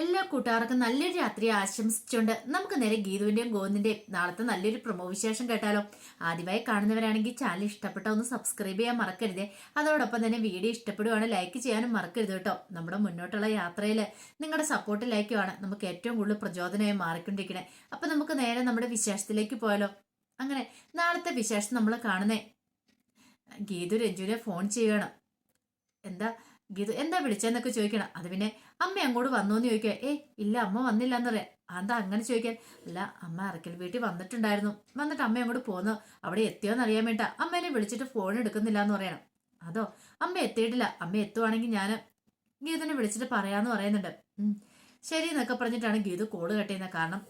എല്ലാ കൂട്ടുകാർക്കും നല്ലൊരു രാത്രി ആശംസിച്ചുകൊണ്ട് നമുക്ക് നേരെ ഗീതുവിന്റെയും ഗോവിന്ദിന്റെയും നാളത്തെ നല്ലൊരു പ്രൊമോ വിശേഷം കേട്ടാലോ. ആദ്യമായി കാണുന്നവരാണെങ്കിൽ ചാനൽ ഇഷ്ടപ്പെട്ട ഒന്ന് സബ്സ്ക്രൈബ് ചെയ്യാൻ മറക്കരുതേ. അതോടൊപ്പം തന്നെ വീഡിയോ ഇഷ്ടപ്പെടുവാണ് ലൈക്ക് ചെയ്യാനും മറക്കരുത് കേട്ടോ. നമ്മുടെ മുന്നോട്ടുള്ള യാത്രയിൽ നിങ്ങളുടെ സപ്പോർട്ട് ലൈക്കുമാണ് നമുക്ക് ഏറ്റവും കൂടുതൽ പ്രചോദനമായി മാറിക്കൊണ്ടിരിക്കണേ. അപ്പൊ നമുക്ക് നേരെ നമ്മുടെ വിശേഷത്തിലേക്ക് പോയാലോ. അങ്ങനെ നാളത്തെ വിശേഷം നമ്മൾ കാണുന്നേ ഗീതു രഞ്ജുവിനെ ഫോൺ ചെയ്യുകയാണ്. എന്താ ഗീതു എന്താ വിളിച്ചെന്നൊക്കെ ചോദിക്കണം. അത് പിന്നെ അമ്മ അങ്ങോട്ട് വന്നോന്ന് ചോദിക്കുക. ഇല്ല അമ്മ വന്നില്ല എന്ന് പറയാം. എന്താ അങ്ങനെ ചോദിക്കാൻ? അല്ല അമ്മ അറക്കൽ വീട്ടിൽ വന്നിട്ടുണ്ടായിരുന്നു, വന്നിട്ട് അമ്മ അങ്ങോട്ട് പോന്നു, അവിടെ എത്തിയോന്ന് അറിയാൻ വേണ്ട അമ്മേനെ വിളിച്ചിട്ട് ഫോൺ എടുക്കുന്നില്ല എന്ന് പറയണം. അതോ അമ്മ എത്തിയിട്ടില്ല, അമ്മ എത്തുവാണെങ്കിൽ ഞാൻ ഗീതുവിനെ വിളിച്ചിട്ട് പറയാന്ന് പറയുന്നുണ്ട്. ശരി എന്നൊക്കെ പറഞ്ഞിട്ടാണ് ഗീതു കോള് കട്ട് ചെയ്യുന്നത്. കാരണം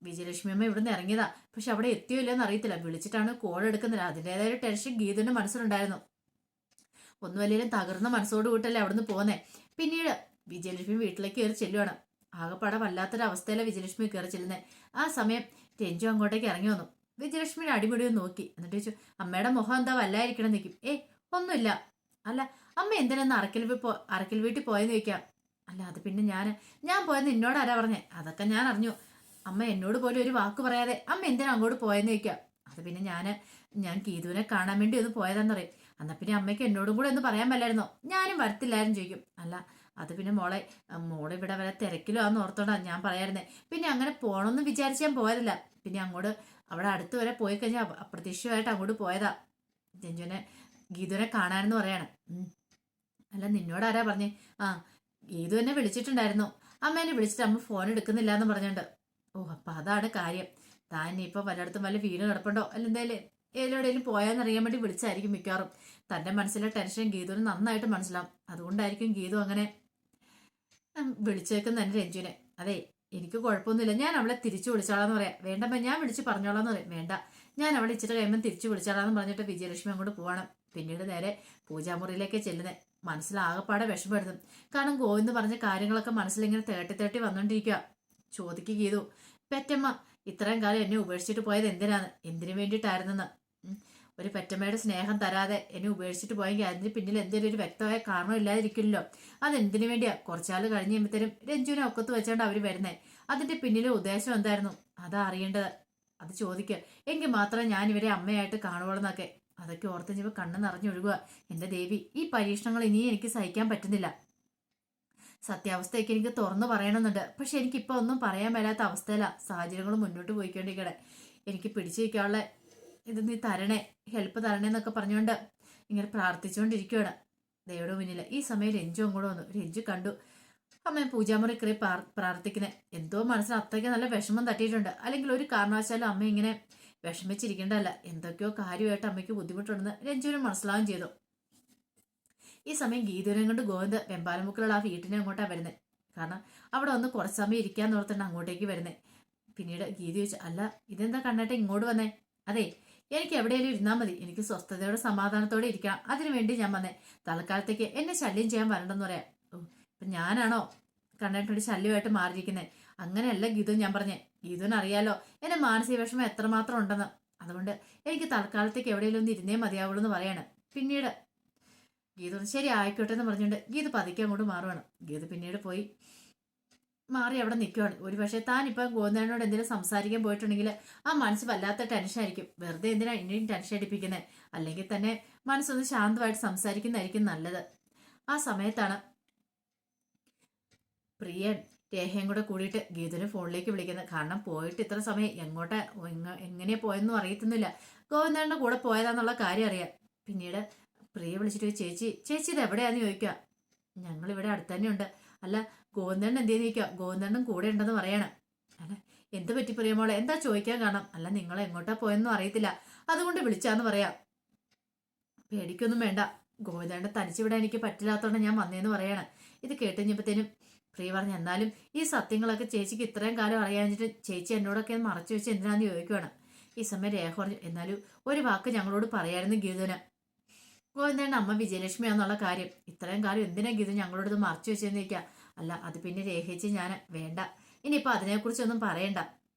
വിജയലക്ഷ്മി അമ്മ ഇവിടുന്ന് ഇറങ്ങിയതാ, പക്ഷെ അവിടെ എത്തിയോ ഇല്ലെന്ന് അറിയത്തില്ല, വിളിച്ചിട്ടാണ് കോൾ എടുക്കുന്നില്ല. അതിൻ്റെതായ ഒരു ടെൻഷൻ ഗീതുവിന്റെ മനസ്സിലുണ്ടായിരുന്നു. ഒന്നുമല്ലേലും തകർന്ന മനസ്സോട് കൂട്ടല്ലേ അവിടുന്ന് പോന്നേ. പിന്നീട് വിജയലക്ഷ്മി വീട്ടിലേക്ക് കയറി ചെല്ലുവാണ്. ആകെപ്പാടെ വല്ലാത്തൊരു അവസ്ഥയിലെ വിജയലക്ഷ്മി കയറി ചെല്ലുന്നേ. ആ സമയം രഞ്ജു അങ്ങോട്ടേക്ക് ഇറങ്ങി വന്നു. വിജയലക്ഷ്മിയുടെ അടിമുടിയും നോക്കി. എന്നിട്ട് ചോദിച്ചു, അമ്മയുടെ മുഖം എന്താ വല്ലായിരിക്കണം നിൽക്കും. ഒന്നുമില്ല. അല്ല അമ്മ എന്തിനാന്ന് അറക്കൽ വീട്ടിൽ പോയെന്ന് ചോദിക്കാം. അല്ല അത് പിന്നെ ഞാൻ പോയെന്ന് എന്നോട് ആരാ പറഞ്ഞേ? അതൊക്കെ ഞാൻ അറിഞ്ഞു. അമ്മ എന്നോട് പോലും ഒരു വാക്ക് പറയാതെ അമ്മ എന്തിനാ അങ്ങോട്ട് പോയെന്ന് ചോദിക്കാം. അത് പിന്നെ ഞാൻ ഗീതുവിനെ കാണാൻ വേണ്ടി ഒന്ന് പോയതാന്ന് പറയും. എന്നാ പിന്നെ അമ്മയ്ക്ക് എന്നോടും കൂടെ ഒന്ന് പറയാൻ പറ്റായിരുന്നോ? ഞാനും വരത്തില്ലായിരുന്നു ചോദിക്കും. അല്ല അത് പിന്നെ മോളെ ഇവിടെ വരെ തിരക്കിലോ ആന്ന് ഓർത്തോണ്ടാ ഞാൻ പറയായിരുന്നേ. പിന്നെ അങ്ങനെ പോണമെന്ന് വിചാരിച്ച് ഞാൻ പോയതല്ല. പിന്നെ അങ്ങോട്ട് അവിടെ അടുത്ത് വരെ പോയി കഴിഞ്ഞാൽ അപ്രതീക്ഷിതമായിട്ട് അങ്ങോട്ട് പോയതാ ഗീതുവിനെ കാണാനെന്ന് പറയാണ്. അല്ല നിന്നോട് ആരാ പറഞ്ഞേ? ഗീതു എന്നെ വിളിച്ചിട്ടുണ്ടായിരുന്നു, അമ്മേനെ വിളിച്ചിട്ട് അമ്മ ഫോൺ എടുക്കുന്നില്ല എന്ന് പറഞ്ഞോണ്ട്. അപ്പൊ അതാണ് കാര്യം. താൻ ഇനിയിപ്പോ പലയിടത്തും വല്ല വീണ് കിടപ്പുണ്ടോ അല്ല എന്തായാലും ഏതെവിടെയും പോയാന്നറിയാൻ വേണ്ടി വിളിച്ചായിരിക്കും മിക്കവാറും. തന്റെ മനസ്സിലെ ടെൻഷൻ ഗീതുവിന് നന്നായിട്ട് മനസ്സിലാവും. അതുകൊണ്ടായിരിക്കും ഗീതു അങ്ങനെ വിളിച്ചേക്കുന്ന എന്റെ രഞ്ജുവിനെ. അതെ എനിക്ക് കുഴപ്പമൊന്നുമില്ല, ഞാൻ അവളെ തിരിച്ചു വിളിച്ചോളാന്ന് പറയാം. വേണ്ടപ്പ ഞാൻ വിളിച്ച് പറഞ്ഞോളാന്ന് പറയും. വേണ്ട ഞാൻ അവളെ ഇച്ചിട്ട് കഴിയുമ്പോൾ തിരിച്ചു വിളിച്ചോളാന്ന് പറഞ്ഞിട്ട് വിജയലക്ഷ്മി അങ്ങോട്ട് പോവാണ്. പിന്നീട് നേരെ പൂജാമുറിയിലേക്ക് ചെല്ലുന്നത്. മനസ്സിലാകപ്പാടെ വിഷമപ്പെടുത്തും. കാരണം ഗോവിന്ദ് പറഞ്ഞ കാര്യങ്ങളൊക്കെ മനസ്സിലിങ്ങനെ തേട്ടി തേട്ടി വന്നോണ്ടിരിക്കുക. ചോദിക്കുക ഗീതു, പെറ്റമ്മ ഇത്രയും കാലം എന്നെ ഉപേക്ഷിച്ചിട്ട് പോയത് എന്തിനു വേണ്ടിയിട്ടായിരുന്നെന്ന്. ഒരു പെറ്റമ്മയുടെ സ്നേഹം തരാതെ എന്നെ ഉപേക്ഷിച്ചിട്ട് പോയെങ്കിൽ അതിന് പിന്നിൽ എന്തെങ്കിലും ഒരു വ്യക്തമായ കാരണം ഇല്ലാതിരിക്കില്ലല്ലോ. അതെന്തിനു വേണ്ടിയാ? കുറച്ചാൾ കഴിഞ്ഞ് കഴിയുമ്പോഴത്തേനും രഞ്ജുവിനെ ഒക്കത്ത് വെച്ചോണ്ട് അവര് വരുന്നേ. അതിന്റെ പിന്നിലെ ഉദ്ദേശം എന്തായിരുന്നു? അതാ അറിയേണ്ടത്. അത് ചോദിക്കുക. എങ്കിൽ മാത്രമേ ഞാൻ ഇവരെ അമ്മയായിട്ട് കാണുവോളെന്നൊക്കെ. അതൊക്കെ ഓർത്ത് ഇനിയിപ്പോ കണ്ണ് നിറഞ്ഞൊഴുകുക. എന്റെ ദേവി, ഈ പരീക്ഷണങ്ങൾ ഇനിയും എനിക്ക് സഹിക്കാൻ പറ്റുന്നില്ല. സത്യാവസ്ഥയൊക്കെ എനിക്ക് തുറന്നു പറയണമെന്നുണ്ട്, പക്ഷെ എനിക്കിപ്പോൾ ഒന്നും പറയാൻ മേലാത്ത അവസ്ഥയില. സാഹചര്യങ്ങൾ മുന്നോട്ട് പോയിക്കൊണ്ടിരിക്കണേ. എനിക്ക് പിടിച്ചു വയ്ക്കാനുള്ള ഇത് നീ തരണേ, ഹെൽപ്പ് തരണേ എന്നൊക്കെ പറഞ്ഞുകൊണ്ട് ഇങ്ങനെ പ്രാർത്ഥിച്ചുകൊണ്ടിരിക്കുകയാണ് ദൈവയുടെ മുന്നിൽ. ഈ സമയം രഞ്ജു അങ്ങോട്ട് വന്നു. രഞ്ജു കണ്ടു അമ്മ പൂജാമുറി കയറി പ്രാർത്ഥിക്കുന്നത്. എന്തോ മനസ്സിന് അത്രയ്ക്ക് നല്ല വിഷമം തട്ടിയിട്ടുണ്ട്. അല്ലെങ്കിൽ ഒരു കാരണവശാലും അമ്മ ഇങ്ങനെ വിഷമിച്ചിരിക്കേണ്ടതല്ല. എന്തൊക്കെയോ കാര്യമായിട്ട് അമ്മയ്ക്ക് ബുദ്ധിമുട്ടുണ്ടെന്ന് രഞ്ജുവിന് മനസ്സിലാവുകയും ചെയ്തു. ഈ സമയം ഗീതുവിനെ കൊണ്ട് ഗോവിന്ദ് വെമ്പാലമുക്കിലുള്ള ആ വീട്ടിനെ അങ്ങോട്ടാ വരുന്നത്. കാരണം അവിടെ ഒന്ന് കുറച്ച് സമയം ഇരിക്കാന്ന് ഓർത്താണ് അങ്ങോട്ടേക്ക് വരുന്നത്. പിന്നീട് ഗീത ചോദിച്ചു, അല്ല ഇതെന്താ കണ്ണേട്ട ഇങ്ങോട്ട് വന്നേ? അതെ എനിക്ക് എവിടെയെങ്കിലും ഇരുന്നാൽ മതി, എനിക്ക് സ്വസ്ഥതയോടെ സമാധാനത്തോടെ ഇരിക്കണം, അതിനു വേണ്ടി ഞാൻ വന്നേ. തൽക്കാലത്തേക്ക് എന്നെ ശല്യം ചെയ്യാൻ വരണ്ടെന്ന് പറയാം. ഇപ്പൊ ഞാനാണോ കണ്ണേട്ടനോട് ശല്യമായിട്ട് മാറിയിരിക്കുന്നത്? അങ്ങനെയല്ല ഗീതു ഞാൻ പറഞ്ഞേ. ഗീതുവിന് അറിയാലോ എന്റെ മാനസിക വിഷമം എത്രമാത്രം ഉണ്ടെന്ന്. അതുകൊണ്ട് എനിക്ക് തൽക്കാലത്തേക്ക് എവിടെയെങ്കിലും ഒന്ന് ഇരുന്നേ മതിയാവുള്ളൂ എന്ന് പറയാണ്. പിന്നീട് ഗീത ശരി ആയിക്കോട്ടെ എന്ന് പറഞ്ഞുകൊണ്ട് ഗീത പതുക്കെ അങ്ങോട്ട് മാറുവാണ്. ഗീത പിന്നീട് പോയി മാറി അവിടെ നിൽക്കുവാണ്. ഒരു പക്ഷേ താൻ ഇപ്പം ഗോവിന്ദനോട് എന്തെങ്കിലും സംസാരിക്കാൻ പോയിട്ടുണ്ടെങ്കിൽ ആ മനസ്സ് വല്ലാത്ത ടെൻഷൻ ആയിരിക്കും. വെറുതെ എന്തിനാ ഇനിയും ടെൻഷൻ അടിപ്പിക്കുന്നത്? അല്ലെങ്കിൽ തന്നെ മനസ്സൊന്ന് ശാന്തമായിട്ട് സംസാരിക്കുന്നതായിരിക്കും നല്ലത്. ആ സമയത്താണ് പ്രിയൻ രേഖയും കൂടെ കൂടിയിട്ട് ഗീതുവിനെ ഫോണിലേക്ക് വിളിക്കുന്നത്. കാരണം പോയിട്ട് ഇത്ര സമയം എങ്ങനെയാ പോയെന്നും അറിയത്തുന്നില്ല. ഗോവിന്ദന്റെ കൂടെ പോയതാന്നുള്ള കാര്യം അറിയാം. പിന്നീട് പ്രിയ വിളിച്ചിട്ട് ചേച്ചി ഇത് എവിടെയാന്ന് ചോദിക്കുക. ഞങ്ങളിവിടെ അടുത്ത് തന്നെ ഉണ്ട്. അല്ല ഗോവിന്ദൻ എന്തേന്ന് ചോദിക്കുക. ഗോവിന്ദനും കൂടെ ഉണ്ടെന്ന് പറയണം. അല്ല എന്ത് പറ്റി പ്രിയമോളെ, എന്താ ചോദിക്കാൻ കാണാം? അല്ല നിങ്ങൾ എങ്ങോട്ടാ പോയെന്നും അറിയത്തില്ല, അതുകൊണ്ട് വിളിച്ചാന്ന് പറയാം. പേടിക്കൊന്നും വേണ്ട, ഗോവിന്ദന്റെ തനിച്ചിവിടെ എനിക്ക് പറ്റില്ലാത്തോണ്ട് ഞാൻ വന്നേന്ന് പറയാണ്. ഇത് കേട്ടുകഴിഞ്ഞപ്പോഴത്തേനും പ്രിയ പറഞ്ഞു, എന്നാലും ഈ സത്യങ്ങളൊക്കെ ചേച്ചിക്ക് ഇത്രയും കാലം അറിയാഞ്ഞിട്ട് ചേച്ചി എന്നോടൊക്കെ മറച്ചു വെച്ച് എന്തിനാന്ന് ചോദിക്കുവാണ്. ഈ സമയം രേഖ പറഞ്ഞു, എന്നാലും ഒരു വാക്ക് ഞങ്ങളോട് പറയായിരുന്നു ഗീതുവിന്. ഗോവിന്ദന്റെ അമ്മ വിജയലക്ഷ്മിയാന്നുള്ള കാര്യം ഇത്രയും കാലം എന്തിനാ ഗീതു ഞങ്ങളോട് ഇത് മറച്ചു വെച്ചെന്ന് ചോദിക്കുക. അല്ല അത് പിന്നെ രേഖിച്ച് ഞാൻ വേണ്ട, ഇനിയിപ്പോൾ അതിനെക്കുറിച്ചൊന്നും പറയണ്ട.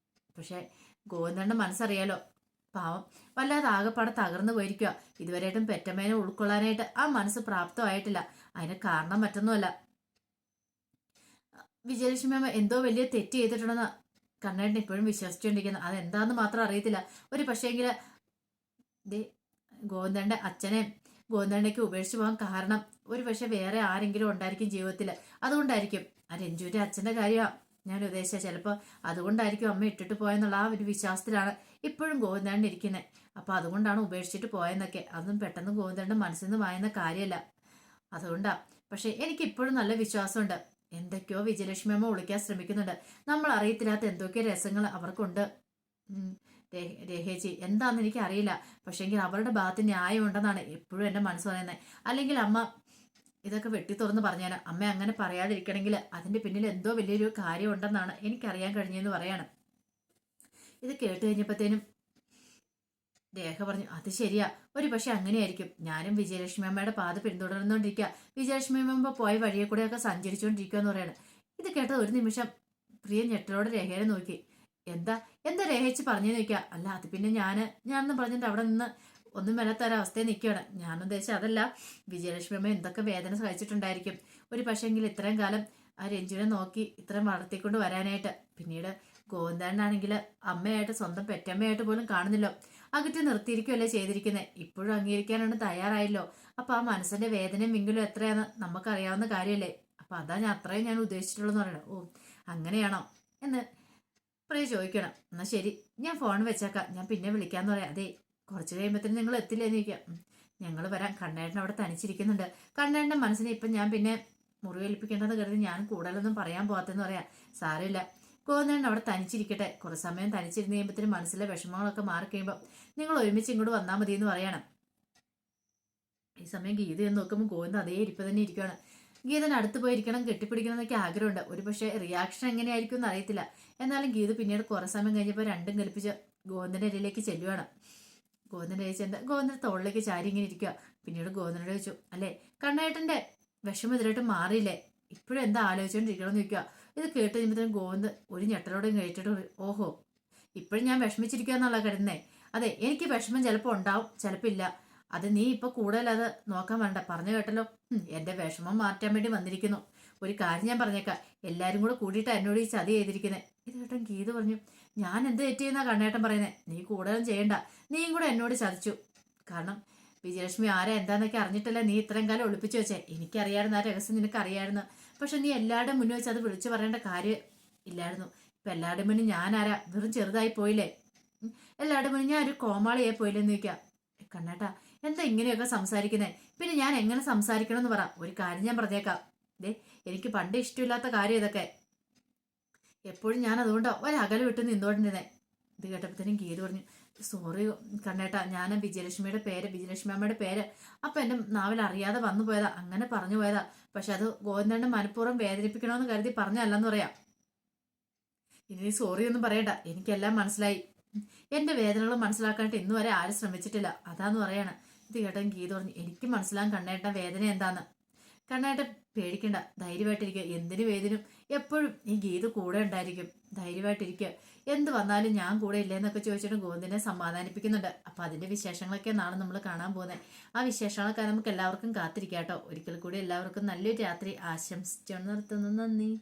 പക്ഷെ ഗോവിന്ദന്റെ മനസ്സറിയാലോ, പാവം വല്ലാതെ ആകെപ്പാടെ തകർന്നു പോയിരിക്കുക. ഇതുവരെയായിട്ടും പെറ്റമ്മേനെ ഉൾക്കൊള്ളാനായിട്ട് ആ മനസ്സ് പ്രാപ്തമായിട്ടില്ല. അതിന് കാരണം മറ്റൊന്നുമല്ല, വിജയലക്ഷ്മി അമ്മ എന്തോ വലിയ തെറ്റ് ചെയ്തിട്ടുണ്ടെന്ന് കണ്ണേട്ടൻ ഇപ്പോഴും വിശ്വസിച്ചുകൊണ്ടിരിക്കുന്നത്. അതെന്താന്ന് മാത്രം അറിയത്തില്ല. ഒരു പക്ഷേങ്കില് ഗോവിന്ദന്റെ അച്ഛനെ ഗോവിന്ദണ്ണയ്ക്ക് ഉപേക്ഷിച്ച് പോകാൻ കാരണം ഒരു പക്ഷെ വേറെ ആരെങ്കിലും ഉണ്ടായിരിക്കും ജീവിതത്തിൽ. അതുകൊണ്ടായിരിക്കും ആ രഞ്ജുവിന്റെ അച്ഛന്റെ കാര്യമാണ് ഞാൻ ഉദ്ദേശിച്ച. ചിലപ്പോൾ അതുകൊണ്ടായിരിക്കും അമ്മ ഇട്ടിട്ട് പോയെന്നുള്ള ആ ഒരു വിശ്വാസത്തിലാണ് ഇപ്പോഴും ഗോവിന്ദണ്ണൻ ഇരിക്കുന്നത്. അപ്പൊ അതുകൊണ്ടാണ് ഉപേക്ഷിച്ചിട്ട് പോയെന്നൊക്കെ. അതൊന്നും പെട്ടെന്ന് ഗോവിന്ദണ്ണന്റെ മനസ്സിൽ നിന്ന് വായുന്ന കാര്യമല്ല. അതുകൊണ്ടാ. പക്ഷെ എനിക്ക് ഇപ്പോഴും നല്ല വിശ്വാസമുണ്ട്. എന്തൊക്കെയോ വിജയലക്ഷ്മി അമ്മ ഒളിക്കാൻ ശ്രമിക്കുന്നുണ്ട്. നമ്മൾ അറിയത്തില്ലാത്ത എന്തൊക്കെയോ രസങ്ങൾ അവർക്കുണ്ട്. രേഖേച്ചി എന്താന്ന് എനിക്ക് അറിയില്ല. പക്ഷെങ്കിൽ അവരുടെ ഭാഗത്ത് ന്യായമുണ്ടെന്നാണ് എപ്പോഴും എൻ്റെ മനസ്സ് പറയുന്നത്. അല്ലെങ്കിൽ അമ്മ ഇതൊക്കെ വെട്ടി തുറന്ന് പറഞ്ഞാൽ അമ്മ അങ്ങനെ പറയാതിരിക്കണമെങ്കിൽ അതിന്റെ പിന്നിൽ എന്തോ വലിയൊരു കാര്യം ഉണ്ടെന്നാണ് എനിക്കറിയാൻ കഴിഞ്ഞതെന്ന് പറയാണ്. ഇത് കേട്ട് കഴിഞ്ഞപ്പോഴത്തേനും രേഖ പറഞ്ഞു, അത് ശരിയാ, ഒരു പക്ഷെ അങ്ങനെയായിരിക്കും. ഞാനും വിജയലക്ഷ്മി അമ്മയുടെ പാത പിന്തുടർന്നുകൊണ്ടിരിക്കുക, വിജയലക്ഷ്മി അമ്മ പോയ വഴിയെ കൂടെയൊക്കെ സഞ്ചരിച്ചുകൊണ്ടിരിക്കുക എന്ന് പറയണം. ഇത് കേട്ടത് ഒരു നിമിഷം പ്രിയ ഞെട്ടലോടെ രേഖയെ നോക്കി. എന്താ എന്താ രേഖച്ച് പറഞ്ഞു നോക്കുക. അല്ല അത് പിന്നെ ഞാനെന്ന് പറഞ്ഞിട്ട് അവിടെ നിന്ന് ഒന്നും വരാത്തൊരവസ്ഥയിൽ നിൽക്കുകയാണ്. ഞാൻ ഉദ്ദേശിച്ചത് അതല്ല, വിജയലക്ഷ്മി അമ്മ എന്തൊക്കെ വേദന സഹിച്ചിട്ടുണ്ടായിരിക്കും. ഒരു പക്ഷെങ്കിൽ ഇത്രയും കാലം ആ രഞ്ജുവിനെ നോക്കി ഇത്രയും വളർത്തിക്കൊണ്ട് വരാനായിട്ട്. പിന്നീട് ഗോവിന്ദനാണെങ്കിൽ അമ്മയായിട്ട് സ്വന്തം പെറ്റമ്മയായിട്ട് പോലും കാണുന്നില്ലോ, അകറ്റി നിർത്തിയിരിക്കുകയല്ലേ ചെയ്തിരിക്കുന്നത്. ഇപ്പോഴും അംഗീകരിക്കാനാണ് തയ്യാറായല്ലോ. അപ്പൊ ആ മനസ്സിന്റെ വേദനയും മിങ്കിലും എത്രയാന്ന് നമുക്കറിയാവുന്ന കാര്യമല്ലേ. അപ്പൊ അതാ അത്രയും ഞാൻ ഉദ്ദേശിച്ചിട്ടുള്ളൂ പറയണം. ഓ അങ്ങനെയാണോ എന്ന് പ്രിയ ചോദിക്കണം. എന്നാ ശരി, ഞാൻ ഫോൺ വെച്ചേക്കാം, ഞാൻ പിന്നെ വിളിക്കാന്ന് പറയാം. അതെ കുറച്ച് കഴിയുമ്പോഴത്തേനും നിങ്ങൾ എത്തില്ലേന്ന് ചോദിക്കാം. ഞങ്ങൾ വരാം, കണ്ണേട്ടൻ അവിടെ തനിച്ചിരിക്കുന്നുണ്ട്. കണ്ണേട്ടൻ്റെ മനസ്സിനെ ഇപ്പം ഞാൻ പിന്നെ മുറിവേൽപ്പിക്കേണ്ടെന്ന് കരുതി ഞാൻ കൂടുതലൊന്നും പറയാൻ പോകാത്തെന്ന് പറയാം. സാരമില്ല, ഗോവിന്ദൻ അവിടെ തനിച്ചിരിക്കട്ടെ. കുറച്ച് സമയം തനിച്ചിരുന്ന് കഴിയുമ്പോഴത്തേനും മനസ്സിലെ വിഷമങ്ങളൊക്കെ മാറി കഴിയുമ്പോൾ നിങ്ങൾ ഒരുമിച്ച് ഇങ്ങോട്ട് വന്നാൽ മതി എന്ന് പറയണം. ഈ സമയം ഗീത എന്ന് നോക്കുമ്പോൾ ഗോവിന്ദൻ അതേ ഇരിപ്പ് തന്നെ ഇരിക്കുകയാണ്. ഗീതന് അടുത്ത് പോയിരിക്കണം, കെട്ടിപ്പിടിക്കണം എന്നൊക്കെ ആഗ്രഹമുണ്ട്. ഒരു പക്ഷേ റിയാക്ഷൻ എങ്ങനെയായിരിക്കും എന്ന് അറിയത്തില്ല. എന്നാലും ഗീത പിന്നീട് കുറേ സമയം കഴിഞ്ഞപ്പോൾ രണ്ടും കൽപ്പിച്ച് ഗോവിന്ദൻ്റെ ഇടയിലേക്ക് ചെല്ലുവാണ്. ഗോവിന്ദൻ്റെ ചോദിച്ചെന്താ, ഗോവിന്ദൻ്റെ തോളിലേക്ക് ചാരി ഇങ്ങനെ ഇരിക്കുക. പിന്നീട് ഗോവിന്ദനോട് ചോദിച്ചു, അല്ലേ കണ്ണേട്ടൻ്റെ വിഷമം ഇതിലായിട്ട് മാറിയില്ലേ, ഇപ്പോഴും എന്താ ആലോചിച്ചുകൊണ്ടിരിക്കണമെന്ന് ചോദിക്കുക. ഇത് കേട്ട് കഴിയുമ്പോഴത്തേക്കും ഗോവിന്ദ് ഒരു ഞെട്ടലോടും കഴിച്ചിട്ട്, ഓഹോ ഇപ്പോഴും ഞാൻ വിഷമിച്ചിരിക്കുക എന്നുള്ള കരുതുന്നേ. അതെ എനിക്ക് വിഷമം ചിലപ്പോൾ ഉണ്ടാവും, ചിലപ്പോൾ ഇല്ല. അത് നീ ഇപ്പൊ കൂടുതൽ അത് നോക്കാൻ വേണ്ട, പറഞ്ഞു കേട്ടല്ലോ. എന്റെ വിഷമം മാറ്റാൻ വേണ്ടി വന്നിരിക്കുന്നു. ഒരു കാര്യം ഞാൻ പറഞ്ഞേക്കാം, എല്ലാരും കൂടെ കൂടിയിട്ട് എന്നോട് ഈ ചതി ചെയ്തിരിക്കുന്നത്. ഇത് കേട്ടൻ ഗീത പറഞ്ഞു, ഞാൻ എന്ത് തെറ്റിയെന്നാ കണ്ണേട്ടൻ പറയുന്നത്. നീ കൂടുതലും ചെയ്യണ്ട, നീയും കൂടെ എന്നോട് ചതിച്ചു. കാരണം വിജയലക്ഷ്മി ആരാ എന്താന്നൊക്കെ അറിഞ്ഞിട്ടല്ല നീ ഇത്രയും കാലം ഒളിപ്പിച്ചു വെച്ചേ. എനിക്കറിയായിരുന്നു, ആ രഹസ്യം നിനക്ക് അറിയായിരുന്നു. പക്ഷെ നീ എല്ലാവരുടെ മുന്നിൽ വെച്ച് അത് വിളിച്ചു പറയേണ്ട കാര്യം ഇല്ലായിരുന്നു. ഇപ്പൊ എല്ലാവരുടെ മുന്നിൽ ഞാൻ ആരാ, വെറും ചെറുതായി പോയില്ലേ. എല്ലാവരുടെ മുന്നിൽ ഞാൻ ഒരു കോമാളിയായി പോയില്ലെന്ന് ചോദിക്കാം. കണ്ണേട്ടാ എന്താ ഇങ്ങനെയൊക്കെ സംസാരിക്കുന്നേ, പിന്നെ ഞാൻ എങ്ങനെ സംസാരിക്കണമെന്ന് പറ. ഒരു കാര്യം ഞാൻ പറഞ്ഞേക്കാം, എനിക്ക് പണ്ട് ഇഷ്ടമില്ലാത്ത കാര്യം ഇതൊക്കെ. എപ്പോഴും ഞാൻ അതുകൊണ്ട് ഒരകല് വിട്ട് നിന്നോണ്ടിരുന്നേ. ഇത് കേട്ടപ്പോഴത്തേനും ഗീത പറഞ്ഞു, സോറി കണ്ണേട്ടാ, ഞാൻ വിജയലക്ഷ്മിയുടെ പേര്, വിജയലക്ഷ്മി അമ്മയുടെ പേര് അപ്പൊ എന്റെ നാവിൽ അറിയാതെ വന്നു പോയതാ, അങ്ങനെ പറഞ്ഞു പോയതാ. പക്ഷെ അത് ഗോവിന്ദന്റെ മനഃപൂർവ്വം വേദനിപ്പിക്കണമെന്ന് കരുതി പറഞ്ഞല്ലെന്ന് പറയാം. ഇനി സോറി ഒന്നും പറയണ്ട, എനിക്കെല്ലാം മനസ്സിലായി. എന്റെ വേദനകൾ മനസ്സിലാക്കാനായിട്ട് ഇന്നു വരെ ആരും ശ്രമിച്ചിട്ടില്ല, അതാന്ന് പറയാണ്. ഇത് കേട്ടൻ ഗീത പറഞ്ഞു, എനിക്ക് മനസ്സിലാകും കണ്ണേട്ട വേദന എന്താന്ന്. കണ്ണേട്ടൻ പേടിക്കണ്ട, ധൈര്യമായിട്ടിരിക്കുക. എന്തിനു വേദനും എപ്പോഴും ഈ ഗീത കൂടെ ഉണ്ടായിരിക്കും, ധൈര്യമായിട്ടിരിക്കുക. എന്ത് വന്നാലും ഞാൻ കൂടെ ഇല്ലേന്നൊക്കെ ചോദിച്ചിട്ട് ഗോവിന്ദനെ സമാധാനിപ്പിക്കുന്നുണ്ട്. അപ്പൊ അതിന്റെ വിശേഷങ്ങളൊക്കെ നാളെ നമ്മൾ കാണാൻ പോകുന്നത്. ആ വിശേഷങ്ങളൊക്കെ നമുക്ക് എല്ലാവർക്കും കാത്തിരിക്കാം കേട്ടോ. ഒരിക്കൽ കൂടി എല്ലാവർക്കും നല്ലൊരു രാത്രി ആശംസിച്ചു നിർത്തുന്നു. നന്ദി.